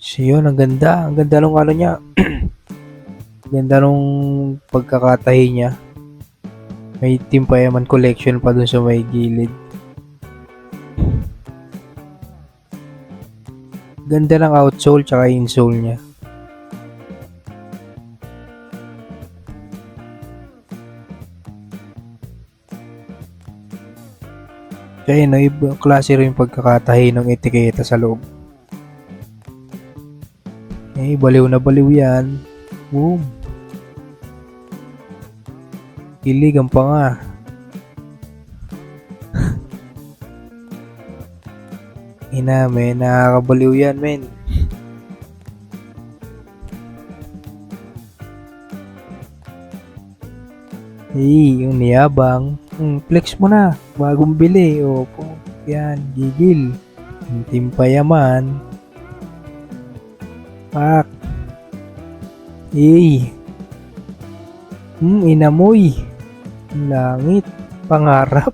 So yun, ang ganda. Ang ganda nung ano niya. Ang ganda nung pagkakatahi niya. May Team Payaman collection pa dun sa may gilid. Ganda ng outsole tsaka insole niya. Kaya no, ibang klase rin yung pagkakatahi ng etiketa sa loob. Eh, baliw na baliw yan. Boom. Iligan pa nga. Ina, men. Nakakabaliw yan, men. Eh, yung niyabang. Flex mo na. Bagong bili. Opo. Yan. Gigil. Yung Team Payaman. Pak. Eh. Inamoy. Langit. Pangarap.